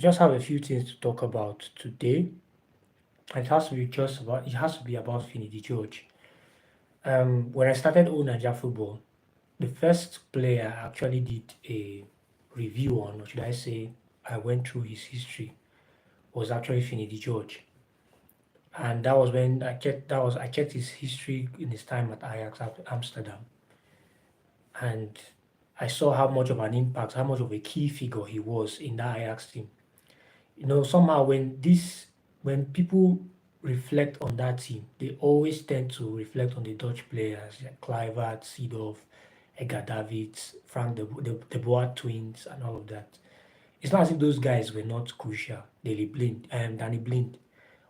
just have a few things to talk about today. It has to be about Finidi George. When I started O Nigeria football, the first player I actually did a review on, or should I say, I went through his history, was actually Finidi George. And that was when I checked his history in his time at Ajax Amsterdam, and I saw how much of an impact, how much of a key figure he was in that Ajax team. Somehow when people reflect on that team, they always tend to reflect on the Dutch players like Kluivert, Seedorf, Edgar Davids, the Boer twins, and all of that. It's not as if those guys were not crucial. Danny Blind,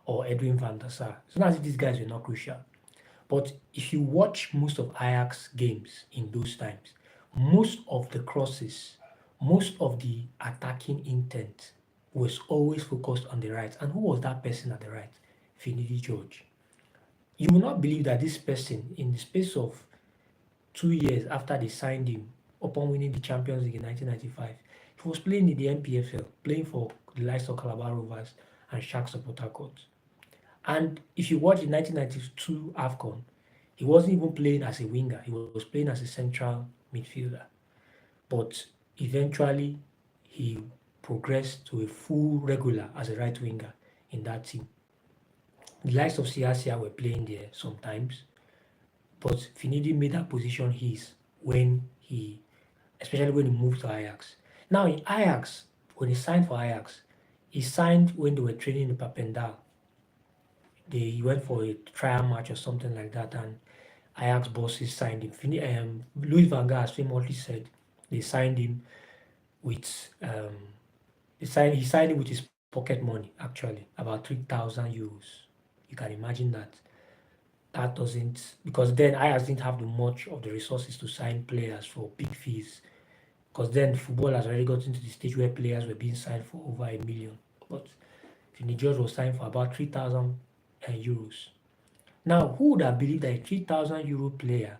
or Edwin van der Sar. It's not as if these guys were not crucial. But if you watch most of Ajax games in those times, most of the crosses, most of the attacking intent was always focused on the right. And who was that person at the right? Finidi George. You will not believe that this person, in the space of 2 years after they signed him, upon winning the Champions League in 1995, he was playing in the NPFL, playing for the likes of Calabar Rovers and Sharks of Port Harcourt. And if you watch the 1992 AFCON, he wasn't even playing as a winger, he was playing as a central midfielder. But eventually, he progressed to a full regular as a right winger in that team. The likes of Siasia were playing there sometimes, but Finidi made that position his especially when he moved to Ajax. Now in Ajax, when he signed for Ajax, he signed when they were training in Papendal. He went for a trial match or something like that, and Ajax bosses signed him. Louis van Gaal famously said they signed him with he signed him with his pocket money, actually, about 3,000 euros. You can imagine that. That doesn't, because then Ajax didn't have the much of the resources to sign players for big fees. Because then football has already gotten to the stage where players were being signed for over 1 million. But Finidi George was signed for about 3,000 euros. Now, who would have believed that a 3,000 euro player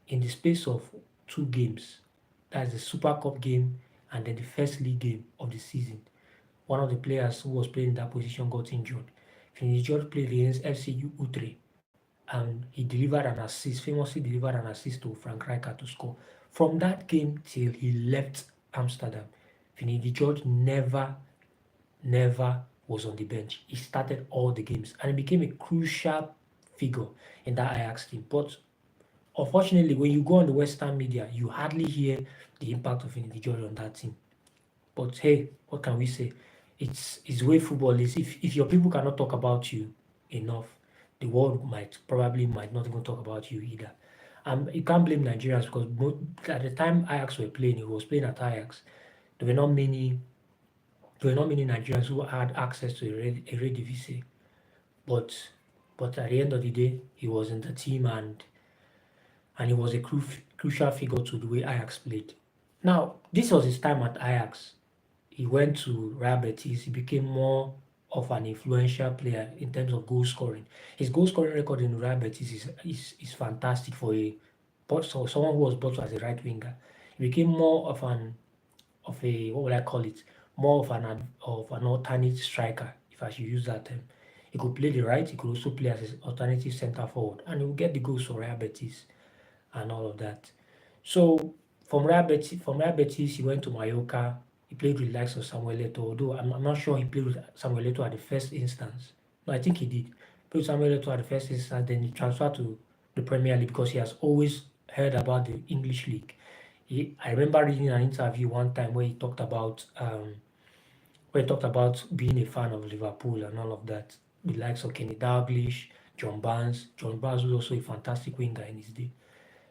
in the space of two games, that's the Super Cup game and then the first league game of the season, one of the players who was playing in that position got injured. Finidi George played against FCU Utrecht and he famously delivered an assist to Frank Rijkaard to score. From that game till he left Amsterdam, Finidi George never was on the bench. He started all the games and he became a crucial figure in that Ajax team. But unfortunately, when you go on the Western media, you hardly hear the impact of Finidi George on that team. But hey, what can we say? It's the way football is. If your people cannot talk about you enough, the world might not even talk about you either. You can't blame Nigerians because at the time Ajax were playing, he was playing at Ajax. There were not many Nigerians who had access to Eredivisie. But at the end of the day, he was in the team and he was a crucial figure to the way Ajax played. Now, this was his time at Ajax. He went to Real Betis. He became more of an influential player in terms of goal scoring. His goal scoring record in Real Betis is fantastic for someone who was brought as a right winger. He became more of a what would I call it? More of an alternate striker, if I should use that term. He could play the right. He could also play as an alternative centre forward, and he would get the goals for Real Betis and all of that. So from Real Betis, he went to Mallorca. He played with the likes of Samuel Eto'o, although I'm not sure he played with Samuel Eto'o at the first instance. No, I think he did. Played with Samuel Eto'o at the first instance, then he transferred to the Premier League because he has always heard about the English league. I remember reading an interview one time where he talked about being a fan of Liverpool and all of that. The likes of Kenny Dalglish, John Barnes. John Barnes was also a fantastic winger in his day.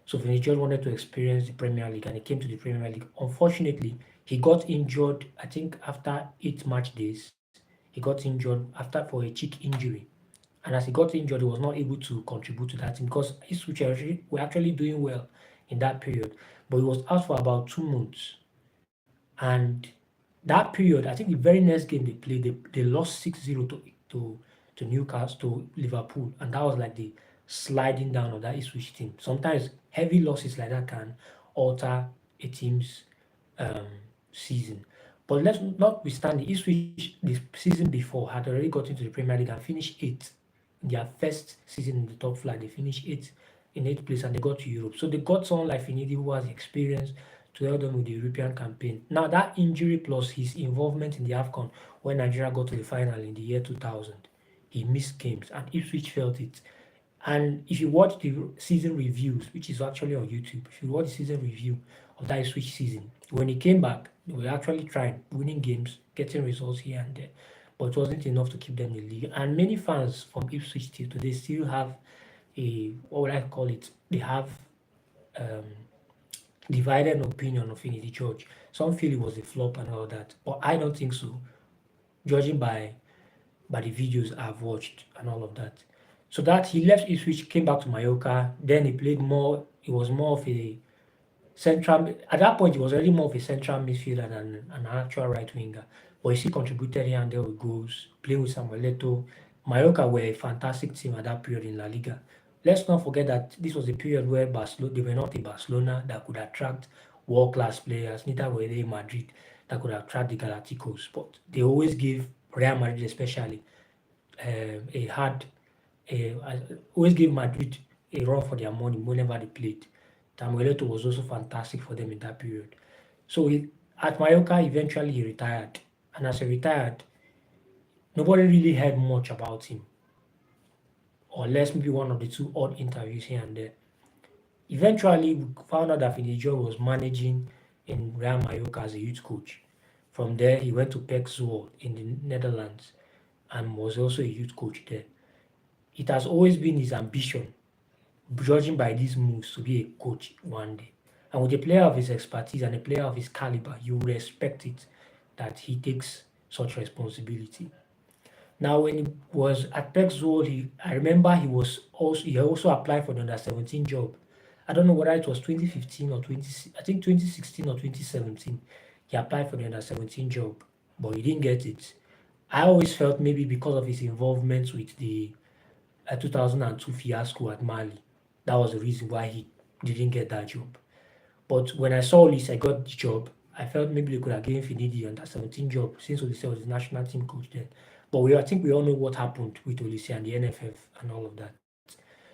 So Vinicius wanted to experience the Premier League and he came to the Premier League. Unfortunately, he got injured, I think after 8 match days. He got injured for a cheek injury. And as he got injured, he was not able to contribute to that team because Ipswich were actually doing well in that period. But he was out for about 2 months. And that period, I think the very next game they played, they lost 6-0 to Newcastle, to Liverpool. And that was like the sliding down of that Ipswich team. Sometimes heavy losses like that can alter a team's um, season. But let's notwithstand the Ipswich the season before had already got into the Premier League and finished eighth. In their first season in the top flight, they finished eighth place and they got to Europe. So they got someone like Finidi who has experience to help them with the European campaign. Now that injury plus his involvement in the AFCON when Nigeria got to the final in the year 2000, he missed games and Ipswich felt it. And if you watch the season reviews, which is actually on YouTube, if you watch the season review of that Ipswich season, when he came back, they were actually trying, winning games, getting results here and there, but it wasn't enough to keep them in the league. And many fans from Ipswich till today still have what would I call it? They have um, divided opinion of Finidi George. Some feel it was a flop and all that, but I don't think so, judging by the videos I've watched and all of that. So that he left Ipswich, came back to Mallorca, then he played more, he was more of a central, at that point he was already more of a central midfielder than an actual right winger. But he still contributed here and there with goals, playing with Samuel Eto'o. Mallorca were a fantastic team at that period in La Liga. Let's not forget that this was a period where Barcelona, they were not a Barcelona that could attract world-class players, neither were they Madrid that could attract the Galacticos. But they always give Real Madrid especially a hard, always give Madrid a run for their money whenever they played. Samuel Eto'o was also fantastic for them in that period. So at Mallorca, eventually he retired. And as he retired, nobody really heard much about him, unless maybe one of the two odd interviews here and there. Eventually, we found out that Finidi George was managing in Real Mallorca as a youth coach. From there, he went to PEC Zwolle in the Netherlands and was also a youth coach there. It has always been his ambition, judging by these moves, to be a coach one day. And with a player of his expertise and a player of his caliber, you would expect it that he takes such responsibility. Now, when he was at PEC Zwolle, I remember he also applied for the under 17 job. I don't know whether it was 2015 or 2016 or 2017. He applied for the under 17 job, but he didn't get it. I always felt maybe because of his involvement with the 2002 fiasco at Mali, that was the reason why he didn't get that job. But when I saw Olise got the job, I felt maybe they could have given Finidi under 17 job since Olise was the national team coach then. But I think we all know what happened with Olise and the NFF and all of that.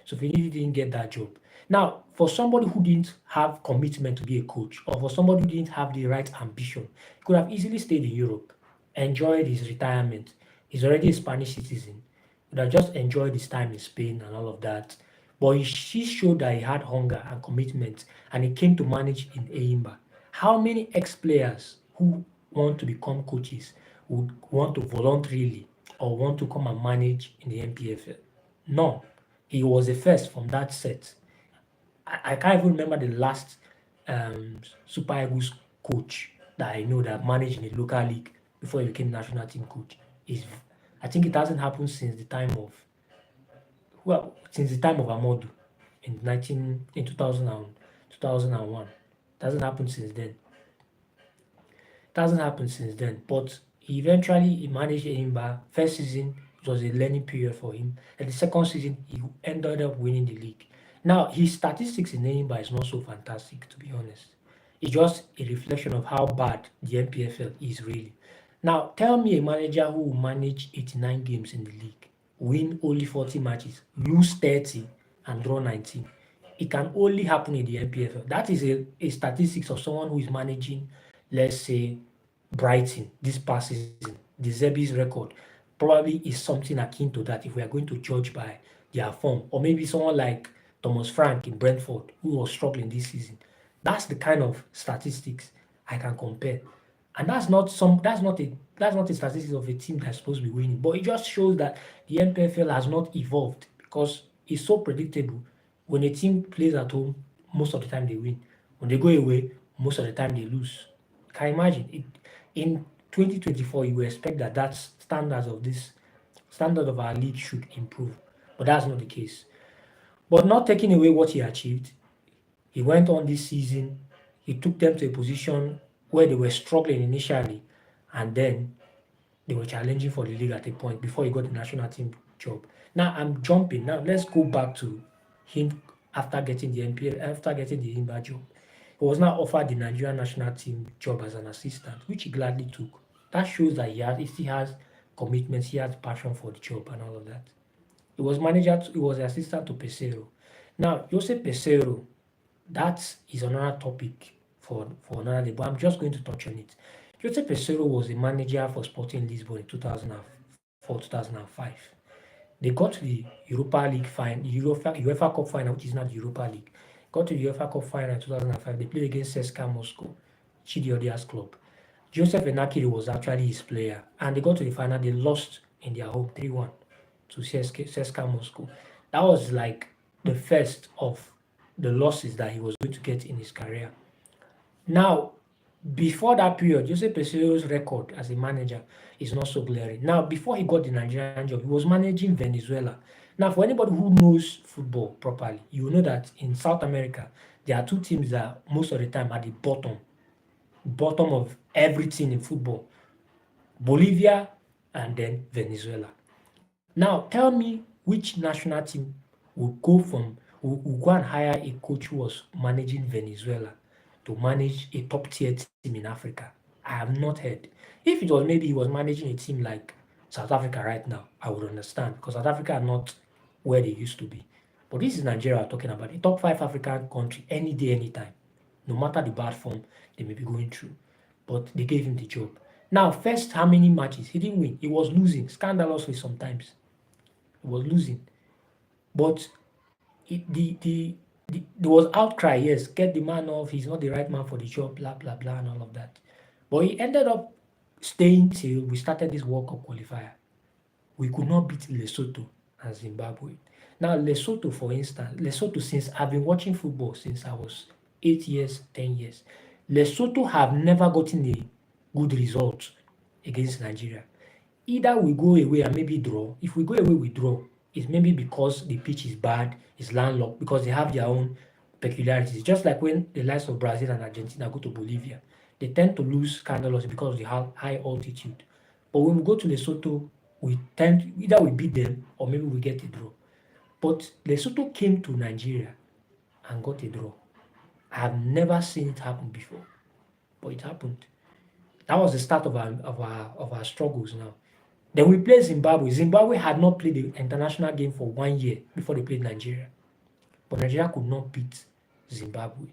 So Finidi didn't get that job. Now, for somebody who didn't have commitment to be a coach, or for somebody who didn't have the right ambition, he could have easily stayed in Europe, enjoyed his retirement. He's already a Spanish citizen. He would have just enjoyed his time in Spain and all of that. But he showed that he had hunger and commitment, and he came to manage in Eimba. How many ex-players who want to become coaches would want to voluntarily or want to come and manage in the NPFL? None. He was the first from that set. I can't even remember the last Super Eagles coach that I know that managed in the local league before he became national team coach. I think it hasn't happened since the time of Amodu in 2001. It hasn't happened since then. It hasn't happened since then. But he managed Eimba. First season, it was a learning period for him. And the second season, he ended up winning the league. Now, his statistics in Eimba is not so fantastic, to be honest. It's just a reflection of how bad the NPFL is really. Now, tell me a manager who will manage 89 games in the league, win only 40 matches, lose 30, and draw 19. It can only happen in the NPFL. That is a statistics of someone who is managing, let's say, Brighton this past season. The Zerbi's record probably is something akin to that if we are going to judge by their form. Or maybe someone like Thomas Frank in Brentford who was struggling this season. That's the kind of statistics I can compare. And that's not a statistics of a team that's supposed to be winning. But it just shows that the NPFL has not evolved because it's so predictable. When a team plays at home, most of the time they win. When they go away, most of the time they lose. Can you imagine? In 2024, you will expect that standard of our league should improve. But that's not the case. But not taking away what he achieved, he went on this season, he took them to a position where they were struggling initially, and then they were challenging for the league at a point before he got the national team job. Now I'm jumping. Now let's go back to him after getting the NPL, after getting the Imba job. He was now offered the Nigerian national team job as an assistant, which he gladly took. That shows that he still has commitment, he has passion for the job and all of that. He was assistant to Pesero. Now, Jose Pesero, that is another topic for another day, but I'm just going to touch on it. Jose Pesero was a manager for Sporting Lisbon in 2004, 2005. They got to the Europa League final, UEFA Cup final, which is not the Europa League. Got to the UEFA Cup final in 2005. They played against CSKA Moscow, Chidi Odia's club. Joseph Enakiri was actually his player, and they got to the final. They lost in their home 3-1 to CSKA Moscow. That was like the first of the losses that he was going to get in his career. Now, before that period, Jose Pesero's record as a manager is not so glaring. Now, before he got the Nigerian job, he was managing Venezuela. Now, for anybody who knows football properly, you know that in South America, there are two teams that most of the time are the bottom of everything in football: Bolivia and then Venezuela. Now, tell me which national team will go and hire a coach who was managing Venezuela to manage a top tier team in Africa? I have not heard. If it was maybe he was managing a team like South Africa right now, I would understand, because South Africa are not where they used to be. But this is Nigeria we're talking about, a top 5 African country any day, anytime, no matter the bad form they may be going through. But they gave him the job. Now, first, how many matches? He didn't win. He was losing, scandalously sometimes. He was losing. But there was outcry, yes, get the man off, he's not the right man for the job, blah, blah, blah, and all of that. But he ended up staying till we started this World Cup qualifier. We could not beat Lesotho and Zimbabwe. Now, Lesotho, for instance, since I've been watching football since I was 8 years, 10 years, Lesotho have never gotten a good result against Nigeria. Either we go away and maybe draw. If we go away, we draw. It's maybe because the pitch is bad, it's landlocked, because they have their own peculiarities. Just like when the likes of Brazil and Argentina go to Bolivia, they tend to lose scandalously because of the high altitude. But when we go to Lesotho, either we beat them or maybe we get a draw. But Lesotho came to Nigeria and got a draw. I have never seen it happen before, but it happened. That was the start of our struggles now. Then we played Zimbabwe. Zimbabwe had not played the international game for 1 year before they played Nigeria. But Nigeria could not beat Zimbabwe.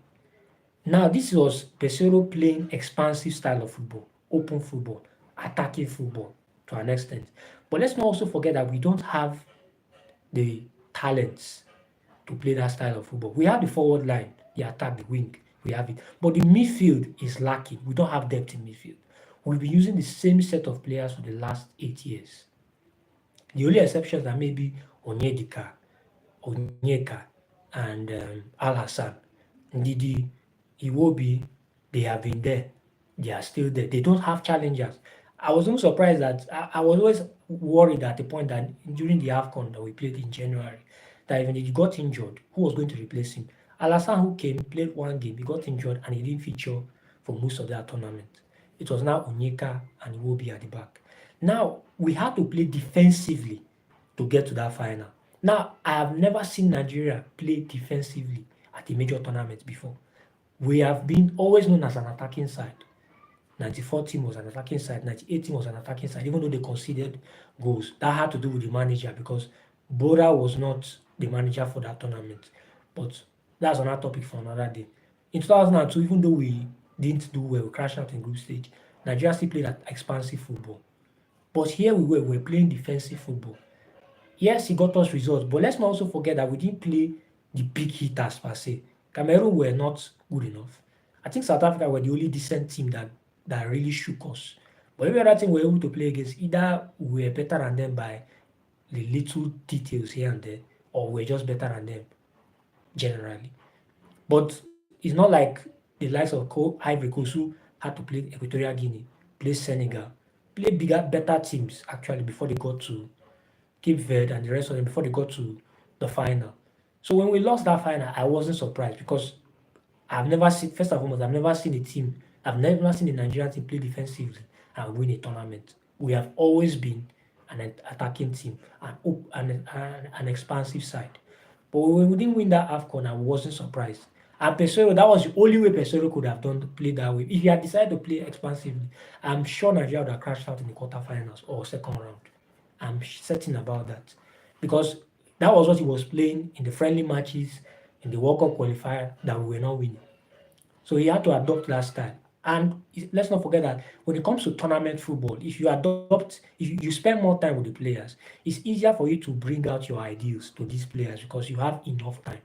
Now, this was Pesero playing expansive style of football, open football, attacking football to an extent. But let's not also forget that we don't have the talents to play that style of football. We have the forward line, the attack, the wing, we have it. But the midfield is lacking. We don't have depth in midfield. We've been using the same set of players for the last 8 years. The only exceptions are maybe Onyeka, and Al Hassan. Ndidi, Iwobi, they have been there. They are still there. They don't have challengers. I was also surprised that I was always worried at the point that during the AFCON that we played in January, that even if he got injured, who was going to replace him? Al Hassan, who came, played one game, he got injured and he didn't feature for most of that tournament. It was now Onyeka and Iwobi at the back. Now, we had to play defensively to get to that final. Now, I have never seen Nigeria play defensively at a major tournament before. We have been always known as an attacking side. 94 team was an attacking side, 98 team was an attacking side, even though they conceded goals. That had to do with the manager, because Bora was not the manager for that tournament. But that's another topic for another day. In 2002, even though we didn't do well, we crashed out in group stage, Nigeria still played at expansive football. But here we were playing defensive football. Yes, he got us results, but let's not also forget that we didn't play the big hitters per se. Cameroon were not good enough. I think South Africa were the only decent team that really shook us. But every other team we were able to play against, either we were better than them by the little details here and there, or we're just better than them generally. But it's not like the likes of Ivory Coast, who had to play Equatorial Guinea, play Senegal, play better teams actually before they got to Cape Verde and the rest of them, before they got to the final. So when we lost that final, I wasn't surprised, because I've never seen a Nigerian team play defensively and win a tournament. We have always been an attacking team, an expansive side. But when we didn't win that AFCON, I wasn't surprised. And Pesero, that was the only way Pesero could have played that way. If he had decided to play expansively, I'm sure Nigeria would have crashed out in the quarterfinals or second round. I'm certain about that. Because that was what he was playing in the friendly matches, in the World Cup qualifier that we were not winning. So he had to adopt that style. And let's not forget that when it comes to tournament football, if you spend more time with the players, it's easier for you to bring out your ideals to these players because you have enough time.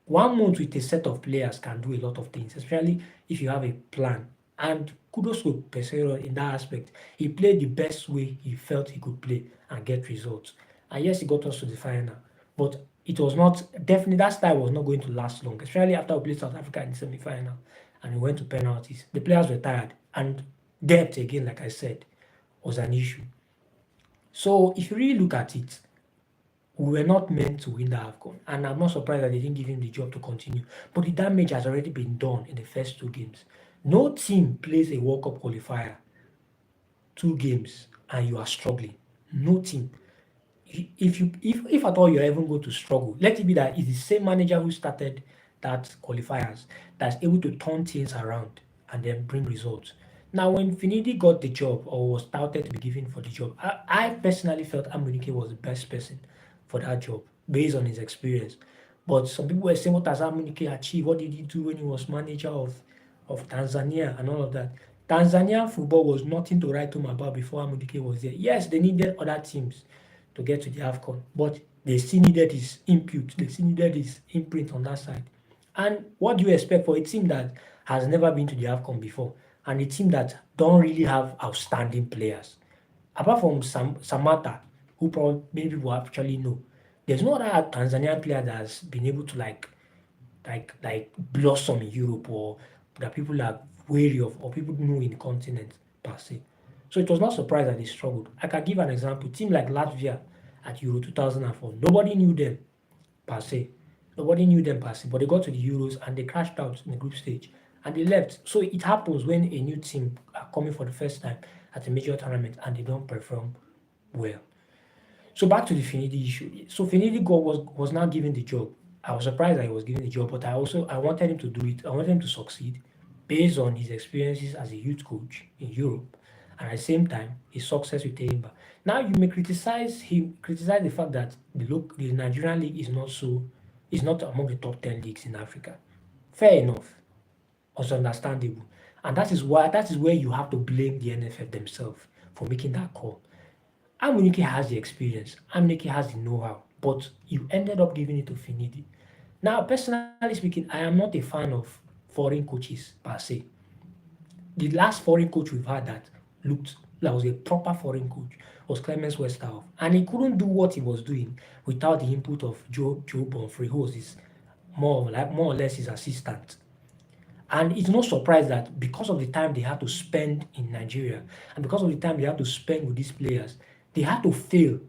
1 month with a set of players can do a lot of things, especially if you have a plan. And kudos to Pesero in that aspect. He played the best way he felt he could play and get results. And yes, he got us to the final. But it was not definitely that style was not going to last long, especially after we played South Africa in the semi-final and we went to penalties. The players were tired, and depth again, like I said, was an issue. So if you really look at it, we were not meant to win the AFCON, and I'm not surprised that they didn't give him the job to continue. But the damage has already been done in the first 2 games. No team plays a World Cup qualifier 2 games and you are struggling. No team. If at all you're even going to struggle, let it be that it's the same manager who started that qualifiers that's able to turn things around and then bring results. Now, when Finidi got the job or was touted to be given for the job, I personally felt Amunike was the best person for that job based on his experience. But some people were saying, what has Amunike achieved? What did he do when he was manager of Tanzania and all of that? Tanzanian football was nothing to write home about before Amunike was there. Yes, they needed other teams to get to the AFCON, but they still needed his input, they still needed his imprint on that side. And what do you expect for a team that has never been to the AFCON before and a team that don't really have outstanding players? Apart from Samata, who probably many people actually know, there's no other Tanzanian player that has been able to like blossom in Europe or that people are wary of or people know in the continent per se. So it was not surprised that they struggled. I can give an example. Team like Latvia at Euro 2004, nobody knew them per se. Nobody knew them per se, but they got to the Euros and they crashed out in the group stage and they left. So it happens when a new team are coming for the first time at a major tournament and they don't perform well. So back to the Finidi issue. So Finidi was now given the job. I was surprised that he was given the job, but I wanted him to do it. I wanted him to succeed based on his experiences as a youth coach in Europe, and at the same time his success with Eimba. Now you may criticize the fact that the Nigerian league is not among the top 10 leagues in Africa. Fair enough, it's understandable, and that is where you have to blame the NFF themselves for making that call. Amunike has the experience, Amunike has the know-how, but you ended up giving it to Finidi. Now, personally speaking, I am not a fan of foreign coaches per se. The last foreign coach we've had that was a proper foreign coach was Clemens Westerhoff, and he couldn't do what he was doing without the input of Joe Bonfrey, who was more or less his assistant. And it's no surprise that because of the time they had to spend in Nigeria and because of the time they had to spend with these players, they had to fail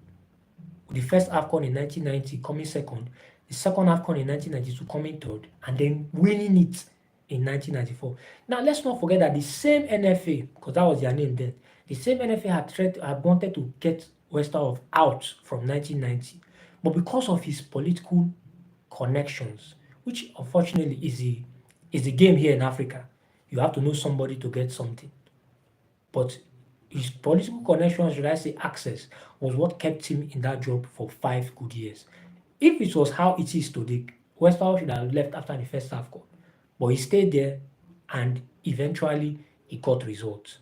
the first AFCON in 1990 coming second, the second AFCON in 1992 coming third, and then winning it in 1994. Now, let's not forget that the same NFA, because that was their name then, the same NFA had wanted to get Westerhoff out from 1990, but because of his political connections, which unfortunately is the game here in Africa, you have to know somebody to get something. But his political connections, should I say access, was what kept him in that job for 5 good years. If it was how it is today, Westerhoff should have left after the first AFCON. But he stayed there and eventually he got results.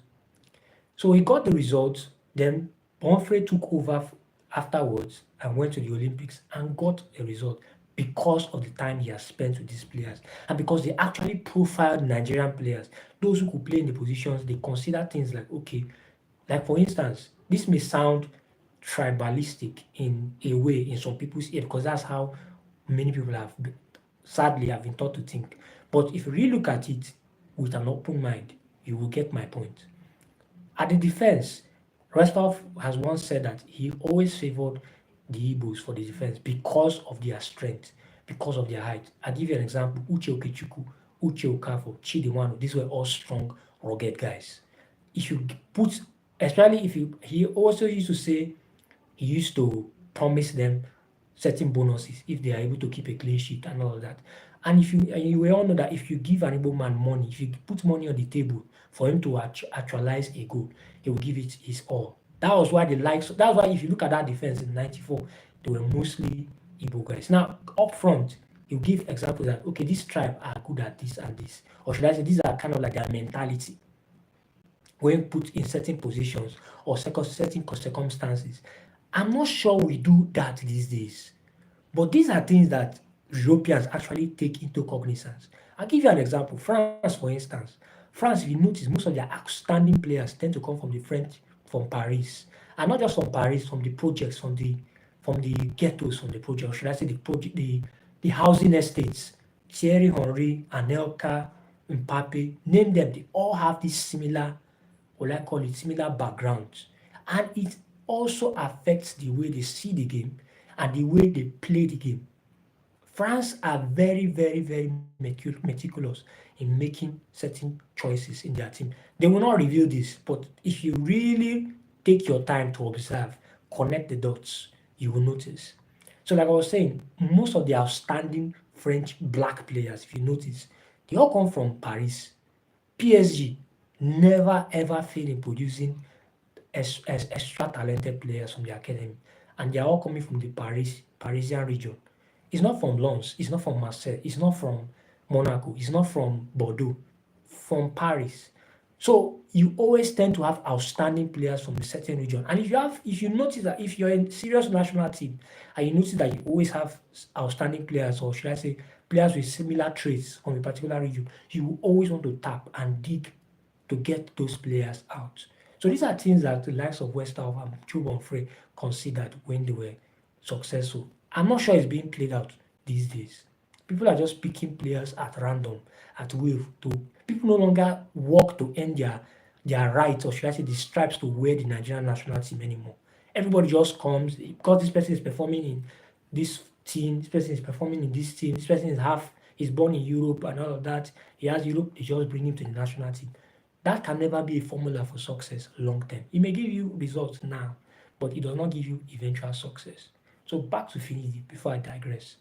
So he got the results, then Bonfrey took over afterwards and went to the Olympics and got a result because of the time he has spent with these players and because they actually profiled Nigerian players, those who could play in the positions. They consider things like, okay, like for instance, this may sound tribalistic in a way in some people's ear because that's how many people sadly have been taught to think. But if you really look at it with an open mind, you will get my point. At the defense, Rostov has once said that he always favored the Igbos for the defense because of their strength, because of their height. I'll give you an example. Uche Okechukwu, Uche Okafor, Chidi Nwanu, these were all strong, rugged guys. If you put, especially he also used to say he used to promise them certain bonuses if they are able to keep a clean sheet and all of that. And if you we all know that if you give an Igbo man money, if you put money on the table for him to actualize a goal, he will give it his all. That was why the likes. That's why if you look at that defense in '94, they were mostly Igbo guys. Now up front, he'll give examples that okay, this tribe are good at this and this, or should I say these are kind of like their mentality when put in certain positions or certain circumstances. I'm not sure we do that these days. But these are things that Europeans actually take into cognizance. I'll give you an example. France, for instance. France, if you notice, most of their outstanding players tend to come from Paris. And not just from Paris, from the projects, from the ghettos, from the project, or should I say the housing estates. Thierry Henry, Anelka, Mbappe, name them, they all have this similar, what I call it, similar backgrounds. And it also affects the way they see the game and the way they play the game. France are very, very, very meticulous in making certain choices in their team. They will not reveal this, but if you really take your time to observe, connect the dots, you will notice. So, like I was saying, most of the outstanding French black players, if you notice, they all come from Paris. PSG never ever fail in producing extra talented players from the academy, and they are all coming from the Parisian region. It's not from Lens, it's not from Marseille, it's not from Monaco, it's not from Bordeaux, from Paris. So you always tend to have outstanding players from a certain region. And if you notice that if you're in serious national team and you notice that you always have outstanding players, or should I say players with similar traits from a particular region, you will always want to tap and dig to get those players out. So these are things that the likes of Westerhoff and Chubonfrey considered when they were successful. I'm not sure it's being played out these days. People are just picking players at random, at will. People no longer work to earn their rights, or should I say the stripes to wear the Nigerian national team anymore. Everybody just comes because this person is performing in this team, this person is performing in this team, this person is born in Europe and all of that. He has Europe, they just bring him to the national team. That can never be a formula for success long term. It may give you results now, but it does not give you eventual success. So back to Finidi before I digress.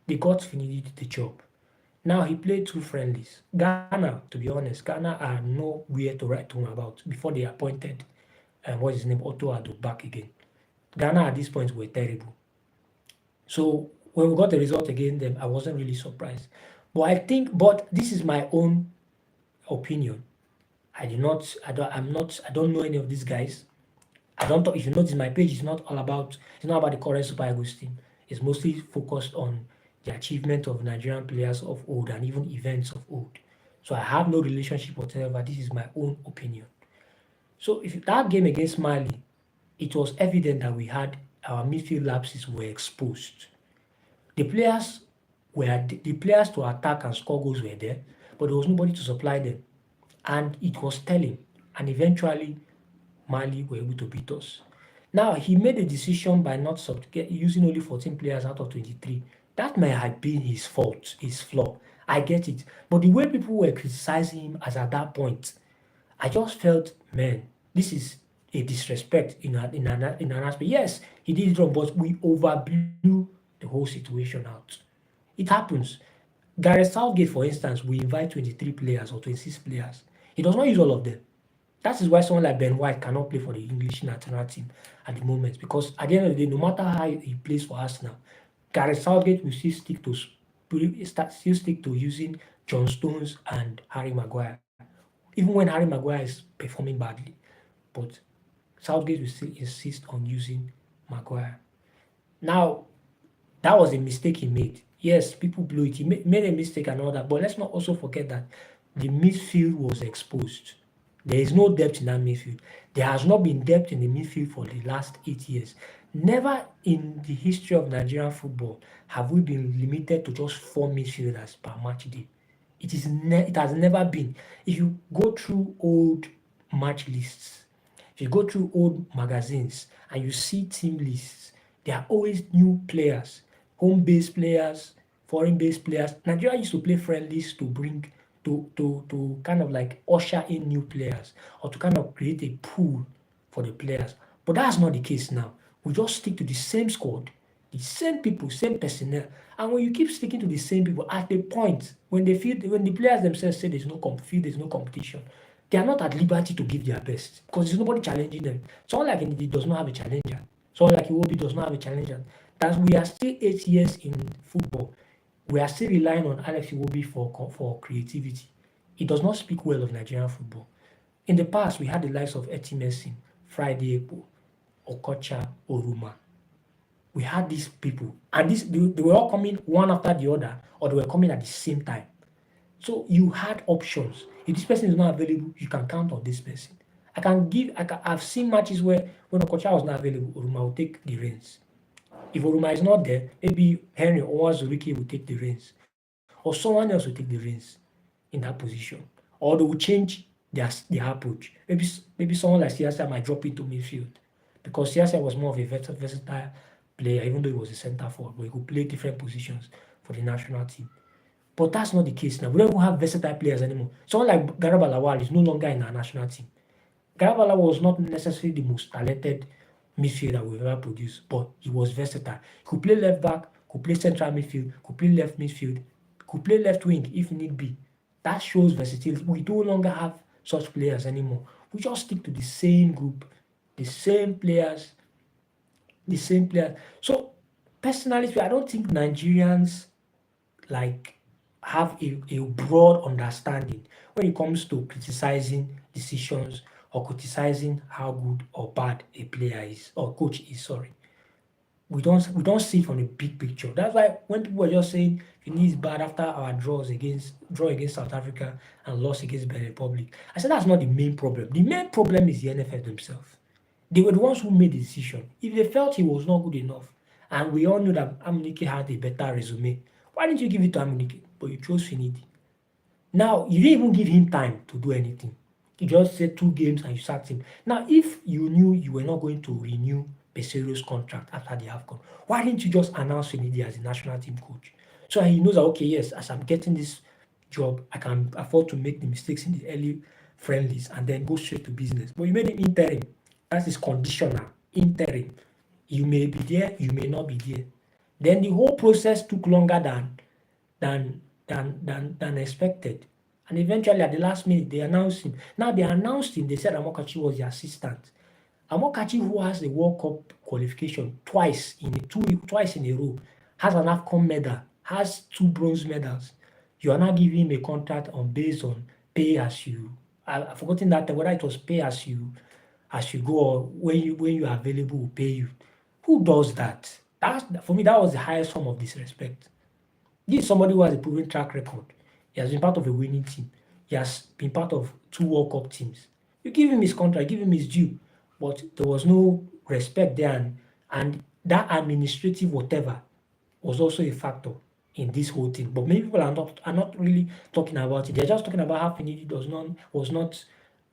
They got Finidi the job. Now he played 2 friendlies. Ghana, to be honest, Ghana are nowhere to write home about before they appointed what's his name, Otto Addo back again. Ghana at this point were terrible. So when we got the result against them, I wasn't really surprised. But this is my own opinion. I don't know any of these guys. If you notice my page it's not about the current Super Eagles team. It's mostly focused on the achievement of Nigerian players of old and even events of old. So I have no relationship whatever. This is my own opinion. So if that game against Mali, it was evident that we had our midfield lapses were exposed. The players to attack and score goals were there, but there was nobody to supply them. And it was telling. And eventually, Mali were able to beat us. Now, he made a decision by not using only 14 players out of 23. That may have been his fault, his flaw. I get it. But the way people were criticizing him as at that point, I just felt, man, this is a disrespect in an aspect. Yes, he did it wrong, but we overblew the whole situation out. It happens. Gareth Southgate, for instance, we invite 23 players or 26 players. He does not use all of them. That is why someone like Ben White cannot play for the English national team at the moment, because at the end of the day, no matter how he plays for Arsenal, Gareth Southgate will still stick to using John Stones and Harry Maguire, even when Harry Maguire is performing badly. But Southgate will still insist on using Maguire. Now, that was a mistake he made. Yes, people blew it. He made a mistake and all that, but let's not also forget that the midfield was exposed. There is no depth in that midfield. There has not been depth in the midfield for the last 8 years. Never in the history of Nigerian football have we been limited to just 4 midfielders per match day. It has never been. If you go through old match lists, if you go through old magazines and you see team lists, there are always new players, home-based players, foreign-based players. Nigeria used to play friendlies to bring to kind of like usher in new players, or to kind of create a pool for the players. But that's not the case now. We just stick to the same squad The same people, same personnel. And when you keep sticking to the same people, at a point when the players themselves say feel there's no competition, they are not at liberty to give their best because there's nobody challenging them. Someone like Ndidi does not have a challenger. Someone like Iwobi does not have a challenger. That we are still 8 years in football. We are still relying on Alex Iwobi for creativity. He does not speak well of Nigerian football. In the past, we had the likes of Etimesin, Friday Ekpo, Okocha, Oruma. We had these people, and they were all coming one after the other, or they were coming at the same time. So you had options. If this person is not available, you can count on this person. I've seen matches where when Okocha was not available, Oruma will take the reins. If Oruma is not there, maybe Henry or Zuriki will take the reins, or someone else will take the reins in that position, or they will change their approach. Maybe someone like Siasa might drop into midfield because Siasa was more of a versatile player, even though he was a centre forward, but he could play different positions for the national team. But that's not the case now. We don't even have versatile players anymore. Someone like Garaba Lawal is no longer in our national team. Garaba Lawal was not necessarily the most talented midfielder we've ever produced, but he was versatile. He could play left back, could play central midfield, could play left midfield, could play left wing if need be. That shows versatility. We no longer have such players anymore. We just stick to the same group, the same players, the same players. So personally, I don't think Nigerians like have a broad understanding when it comes to criticizing decisions or criticizing how good or bad a player is or coach is. Sorry, we don't see it from the big picture. That's why when people are just saying Finidi is bad after our draw against South Africa and loss against Benin Republic, I said that's not the main problem. The main problem is the NFF themselves. They were the ones who made the decision. If they felt he was not good enough, and we all knew that Amunike had a better resume, why didn't you give it to Amunike? But you chose Finidi. Now, you didn't even give him time to do anything. You just said 2 games and you sacked him. Now, if you knew you were not going to renew Pesero's contract after the AFCON, why didn't you just announce Finidi as the national team coach? So he knows that, okay, yes, as I'm getting this job, I can afford to make the mistakes in the early friendlies and then go straight to business. But you made him interim. That is conditional, interim. You may be there, you may not be there. Then the whole process took longer than expected. And eventually at the last minute they announced him. Now they announced him, they said Amokachi was the assistant. Amokachi, who has the World Cup qualification twice in a row, has an AFCON medal, has 2 bronze medals. You are now giving him a contract based on pay as you. I've forgotten that whether it was pay as you go or when you are available, will pay you. Who does that? For me, that was the highest form of disrespect. This is somebody who has a proven track record. He has been part of a winning team. He has been part of 2 World Cup teams. You give him his contract, give him his due, but there was no respect there, and that administrative whatever was also a factor in this whole thing. But many people are not really talking about it. They're just talking about how Finidi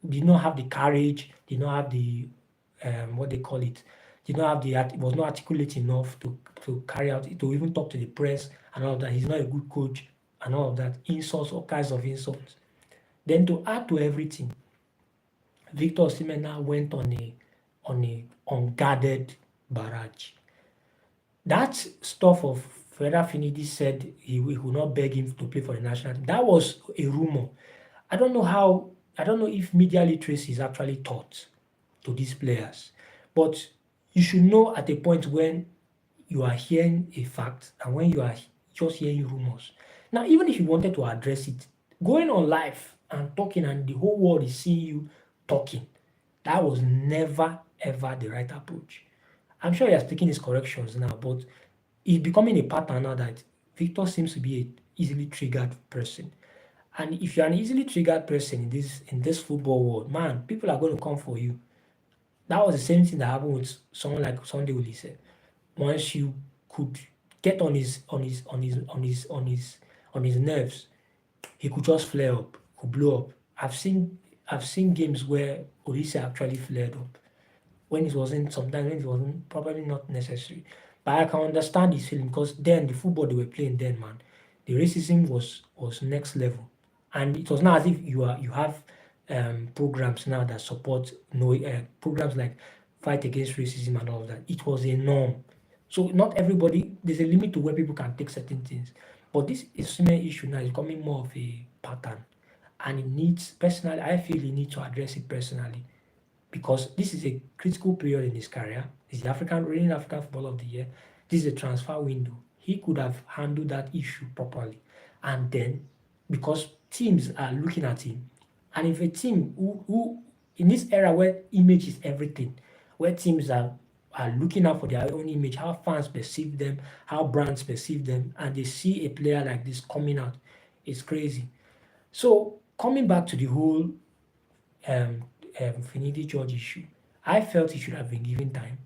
did not have the courage, did not have the what they call it, was not articulate enough to carry out, to even talk to the press and all of that. He's not a good coach and all of that. Insults, all kinds of insults. Then to add to everything, Victor Osimhen now went on a unguarded barrage. That stuff of Feda Finidi said he would not beg him to play for the national team, that was a rumor. I don't know if media literacy is actually taught to these players, but you should know at a point when you are hearing a fact and when you are just hearing rumors. Now, even if you wanted to address it, going on live and talking and the whole world is seeing you talking, that was never ever the right approach. I'm sure he has taken his corrections now, but it's becoming a pattern now that Victor seems to be an easily triggered person. And if you're an easily triggered person in this football world, man, people are going to come for you. That was the same thing that happened with someone like Sunday Olise. Once you could get on his nerves, he could just flare up, could blow up. I've seen games where Olise actually flared up when it wasn't probably not necessary. But I can understand his feeling because then the football they were playing then, man, the racism was next level. And it was not as if you have programs now that support programs like fight against racism and all of that. It was a norm. So not everybody, there's a limit to where people can take certain things. But this Osimhen issue now is becoming more of a pattern. And it needs, personally, I feel he needs to address it personally because this is a critical period in his career. He's the reigning African Footballer of the Year. This is a transfer window. He could have handled that issue properly. And then, because teams are looking at him, and if a team who in this era where image is everything, where teams are looking out for their own image, how fans perceive them, how brands perceive them, and they see a player like this coming out, it's crazy. So coming back to the whole um, Finidi George issue, I felt he should have been given time,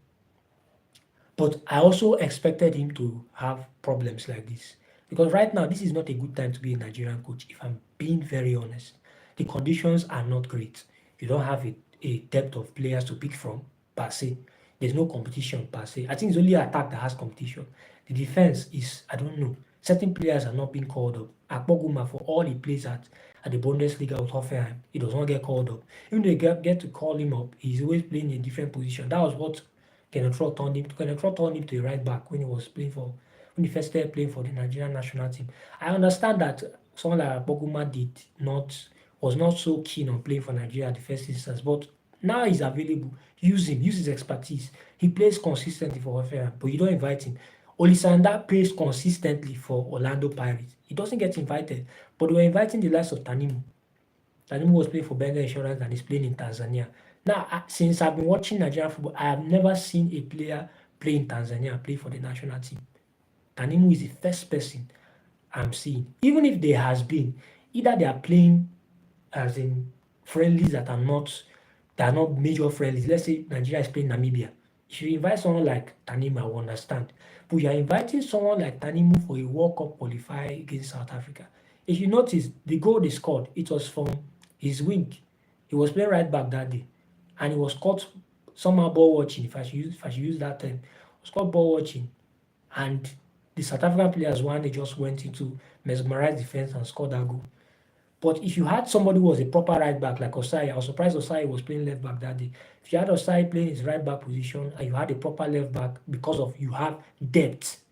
but I also expected him to have problems like this because right now this is not a good time to be a Nigerian coach. If I'm being very honest, the conditions are not great. You don't have a depth of players to pick from per se. There's no competition per se. I think it's only attack that has competition. The defense is, I don't know. Certain players are not being called up. Akpoguma, for all he plays at the Bundesliga with Hoffenheim, he does not get called up. Even they get to call him up, he's always playing in a different position. That was what Kenneth Roth turned him to a right back when he was playing for when he first started playing for the Nigerian national team. I understand that someone like Boguma was not so keen on playing for Nigeria at the first instance, but now he's available. Use him, use his expertise. He plays consistently for Hoffenheim, but you don't invite him. Olisanda plays consistently for Orlando Pirates. He doesn't get invited, but we're inviting the likes of Tanimu. Tanimu was playing for Benga Insurance and he's playing in Tanzania. Now, since I've been watching Nigerian football, I have never seen a player play in Tanzania and play for the national team. Tanimu is the first person I'm seeing. Even if there has been, either they are playing as in friendlies that are not major friendlies. Let's say Nigeria is playing Namibia. If you invite someone like Tanimu, I will understand. But you are inviting someone like Tanimu for a World Cup qualifier against South Africa. If you notice, the goal they scored, it was from his wing. He was playing right back that day. And he was caught somehow ball watching, if I should use that term. He was caught ball watching. And the South African players, they just went into mesmerized defense and scored that goal. But if you had somebody who was a proper right back like Osai, I was surprised Osai was playing left back that day. If you had Osai playing his right back position and you had a proper left back because of you have depth,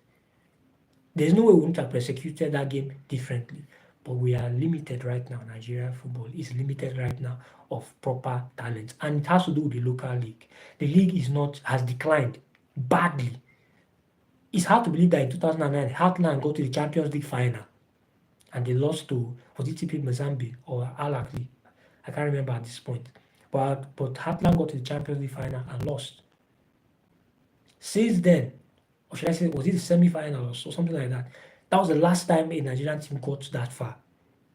there's no way we wouldn't have prosecuted that game differently. But we are limited right now. Nigerian football is limited right now of proper talent. And it has to do with the local league. The league has declined badly. It's hard to believe that in 2009, Heartland got to the Champions League final and they lost to, was it TP Mozambique or Al Ahly? I can't remember at this point. But Heartland got to the Champions League final and lost. Since then, or should I say, was it the semi-finals or something like that? That was the last time a Nigerian team got that far.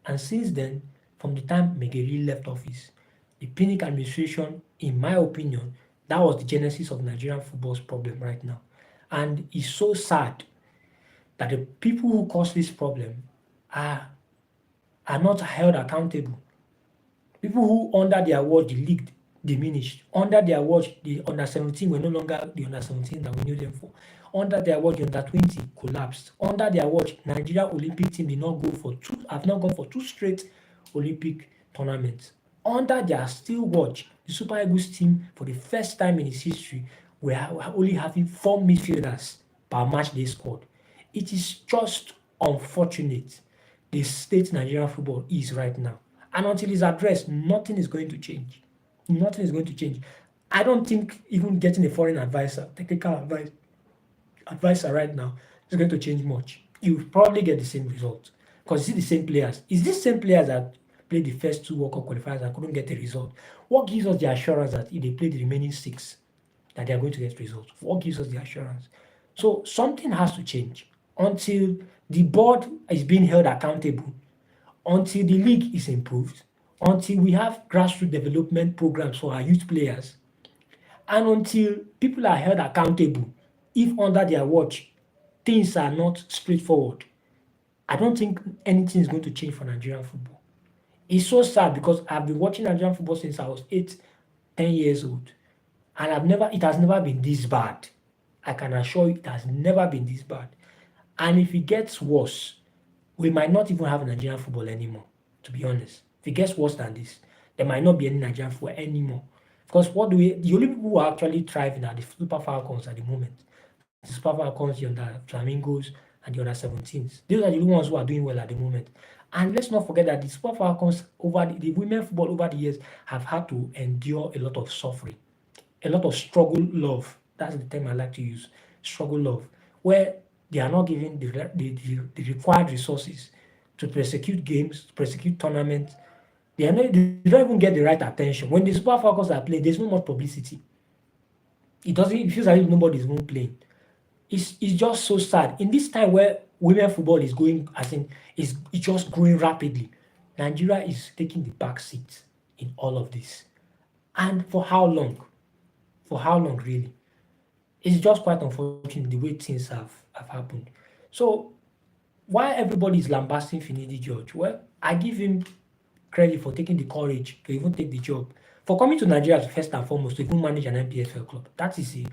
And since then, from the time Megeri left office, the Pinnick administration, in my opinion, that was the genesis of Nigerian football's problem right now. And it's so sad that the people who caused this problem are not held accountable. People who under their watch the league diminished. Under their watch the under 17 were no longer the under 17 that we knew them for. Under their watch the under 20 collapsed. Under their watch Nigeria Olympic team have not gone for 2 straight Olympic tournaments. Under their still watch, the Super Eagles team for the first time in its history were only having 4 midfielders per match they scored. It is just unfortunate the state Nigerian football is right now. And until it's addressed, nothing is going to change. Nothing is going to change. I don't think even getting a foreign advisor, technical advisor right now is going to change much. You probably get the same result because it's the same players. It's these same players that played the first 2 World Cup qualifiers and couldn't get a result. What gives us the assurance that if they play the remaining 6, that they are going to get results? What gives us the assurance? So something has to change until the board is being held accountable, until the league is improved, until we have grassroots development programs for our youth players, and until people are held accountable if under their watch things are not straightforward. I don't think anything is going to change for Nigerian football. It's so sad because I've been watching Nigerian football since I was 8, 10 years old, and it has never been this bad. I can assure you it has never been this bad. And if it gets worse, we might not even have Nigerian football anymore, to be honest. If it gets worse than this, there might not be any Nigerian football anymore. Because the only people who are actually thriving are the Super Falcons at the moment. the Super Falcons, the under Flamingos, and the under 17s. Those are the ones who are doing well at the moment. And let's not forget that the Super Falcons over the women football over the years have had to endure a lot of suffering, a lot of struggle love. That's the term I like to use, struggle love, where they are not given the required resources to prosecute games, to prosecute tournaments. They don't even get the right attention. When the Super Falcons are playing, there's no much publicity. It feels like if nobody's even playing. It's just so sad. In this time where women football is going, as in, it's just growing rapidly, Nigeria is taking the back seat in all of this. And for how long? For how long, really? It's just quite unfortunate the way things have happened. So, why everybody is lambasting Finidi George? Well, I give him credit for taking the courage to even take the job. For coming to Nigeria first and foremost to even manage an NPFL club. That is a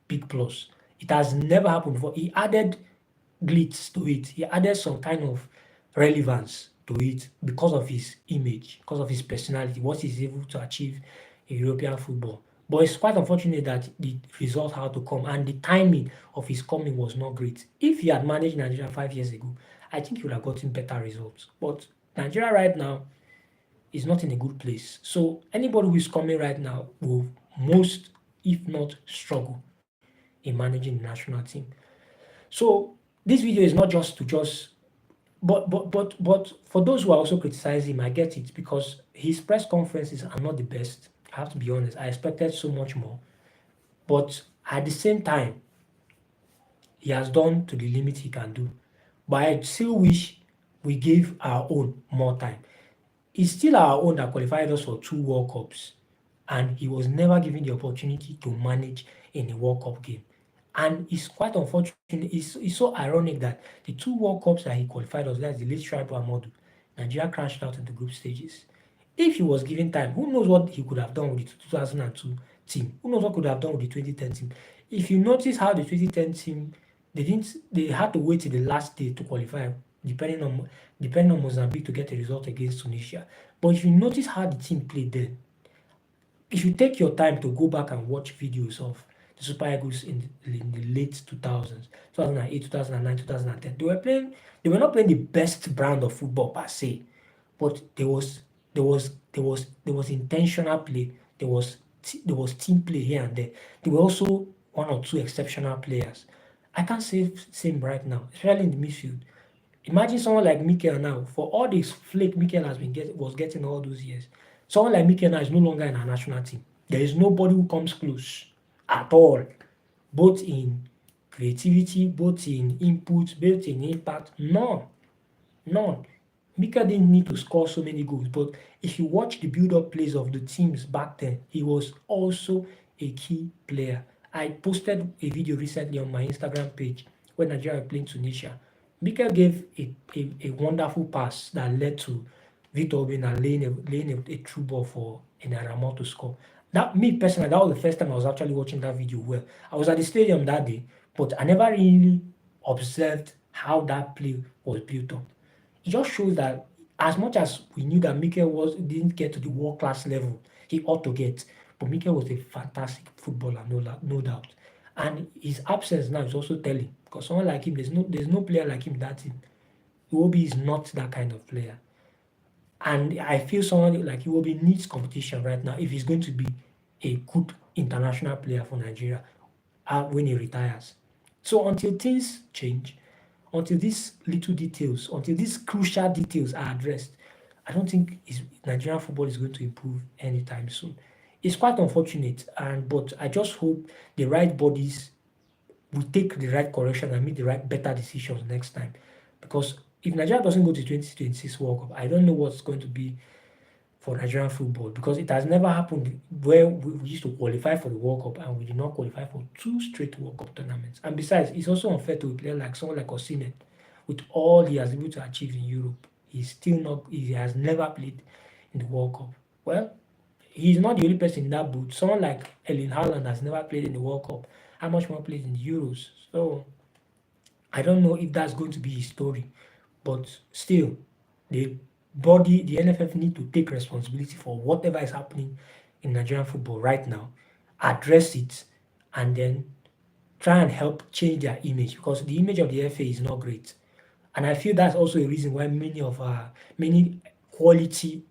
big plus. It has never happened before. He added glitz to it. He added some kind of relevance to it because of his image, because of his personality, what he's able to achieve in European football. But it's quite unfortunate that the result had to come, and the timing of his coming was not great. If he had managed Nigeria 5 years ago, I think he would have gotten better results. But Nigeria right now is not in a good place. So anybody who is coming right now will most, if not struggle, in managing the national team. So this video is not just to but for those who are also criticizing him, I get it, because his press conferences are not the best. I have to be honest. I expected so much more. But at the same time, he has done to the limit he can do. But I still wish we gave our own more time. It's still our own that qualified us for 2 World Cups, and he was never given the opportunity to manage in a World Cup game. And it's quite unfortunate. It's so ironic that the 2 World Cups that he qualified us, that's the late Shaibu Amadu, Nigeria crashed out in the group stages. If he was given time, who knows what he could have done with the 2002 team? Who knows what could have done with the 2010 team? If you notice how the 2010 team, they had to wait till the last day to qualify, depending on Mozambique to get a result against Tunisia. But if you notice how the team played then, if you take your time to go back and watch videos of the Super Eagles in the late 2000s, 2008, 2009, 2010, they were not playing the best brand of football per se, but there was intentional play, there was team play here and there. There were also 1 or 2 exceptional players. I can't say same right now, especially in the midfield. Imagine someone like Mikel now, for all this flake Mikel was getting all those years. Someone like Mikel now is no longer in our national team. There is nobody who comes close at all, both in creativity, both in input, both in impact. None. None. Mikel didn't need to score so many goals, but if you watch the build-up plays of the teams back then, he was also a key player. I posted a video recently on my Instagram page when Nigeria were playing Tunisia. Mikel gave a wonderful pass that led to Victor Obina laying a true ball for Enaramo to score. Me personally, that was the first time I was actually watching that video well. I was at the stadium that day, but I never really observed how that play was built up. It just shows that as much as we knew that Mikel didn't get to the world class level he ought to get, but Mikel was a fantastic footballer, no doubt. And his absence now is also telling, because someone like him, there's no player like him in that team. Iwobi is not that kind of player. And I feel someone like Iwobi needs competition right now if he's going to be a good international player for Nigeria when he retires. So until things change, until these crucial details are addressed, I don't think Nigerian football is going to improve anytime soon. It's quite unfortunate, but I just hope the right bodies will take the right correction and make the right better decisions next time. Because if Nigeria doesn't go to 2026 World Cup, I don't know what's going to be for Nigerian football, because it has never happened where we used to qualify for the World Cup and we did not qualify for 2 straight World Cup tournaments. And besides, it's also unfair to a player like someone like Osimhen, with all he has been able to achieve in Europe. He has never played in the World Cup. Well, he's not the only person in that boat. Someone like Erling Haaland has never played in the World Cup. How much more played in the Euros? So I don't know if that's going to be his story, but still, the NFF need to take responsibility for whatever is happening in Nigerian football right now, address it, and then try and help change their image, because the image of the FA is not great. And I feel that's also a reason why many quality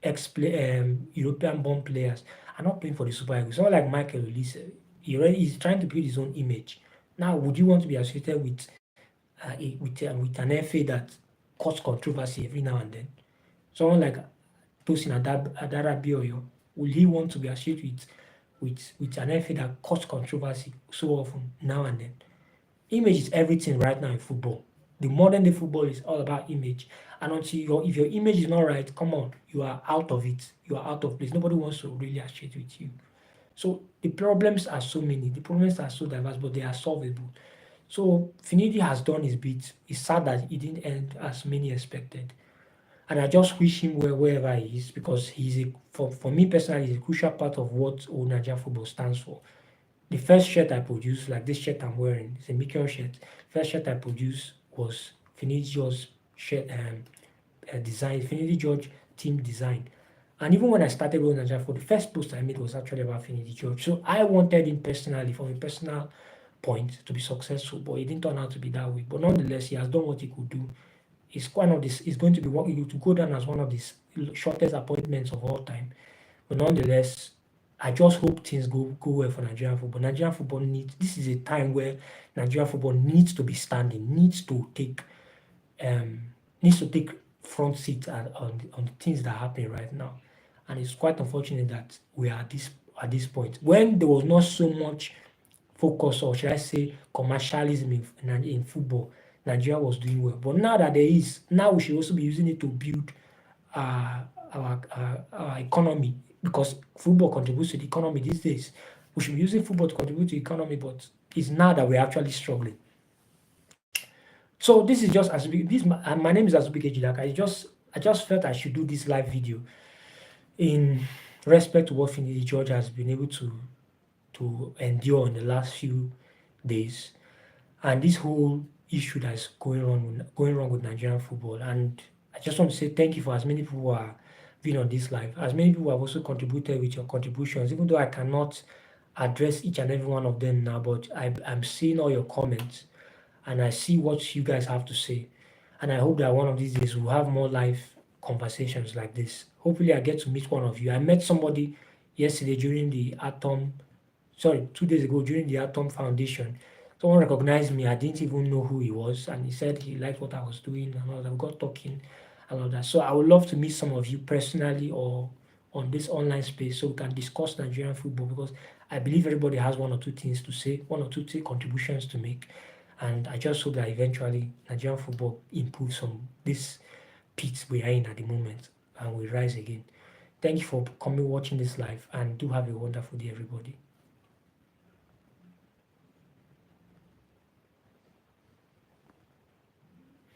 European-born players are not playing for the Super Eagles. Someone like Michael Olise, he's trying to build his own image. Now, would you want to be associated with an FA that cause controversy every now and then? Someone like Tosin Adarabioyo, will he want to be associated with an FA that cause controversy so often now and then? Image is everything right now in football. The modern day football is all about image. And if your image is not right, come on, you are out of it. You are out of place. Nobody wants to really associate with you. So the problems are so many. The problems are so diverse, but they are solvable. So Finidi has done his bit. It's sad that it didn't end as many expected. And I just wish him well wherever he is, because for me personally, he's a crucial part of what old Nigerian football stands for. The first shirt I produced, like this shirt I'm wearing, it's a Mikel shirt. First shirt I produced was Finidi George shirt design, Finidi George team design. And even when I started with Nigeria, for the first post I made was actually about Finidi George. So I wanted him personally, from a personal point, to be successful, but it didn't turn out to be that way. But nonetheless, he has done what he could do. It's going to be what to go down as one of the shortest appointments of all time. But nonetheless, I just hope things go well for Nigerian football. Nigerian football this is a time where Nigerian football needs to be standing, needs to take front seat on the things that are happening right now. And it's quite unfortunate that we are at this point. When there was not so much focus, or should I say commercialism in football, Nigeria was doing well. But now that there is, now we should also be using it to build our economy, because football contributes to the economy these days. We should be using football to contribute to the economy, but it's now that we're actually struggling. So this is just my name is Azubi Kejilaka. I just felt I should do this live video in respect to what Finidi George has been able to endure in the last few days, and this whole issue that's going wrong with Nigerian football. And I just want to say thank you for as many people who are being on this live. As many people have also contributed with your contributions, even though I cannot address each and every one of them now, but I'm seeing all your comments and I see what you guys have to say. And I hope that one of these days we'll have more live conversations like this. Hopefully I get to meet one of you. I met somebody yesterday during the 2 days ago during the Atom Foundation. Someone recognized me. I didn't even know who he was, and he said he liked what I was doing and all that. We got talking and all that. So I would love to meet some of you personally or on this online space so we can discuss Nigerian football, because I believe everybody has one or two things to say, one or two contributions to make. And I just hope that eventually Nigerian football improves from this pit we are in at the moment and we rise again. Thank you for watching this live, and do have a wonderful day, everybody.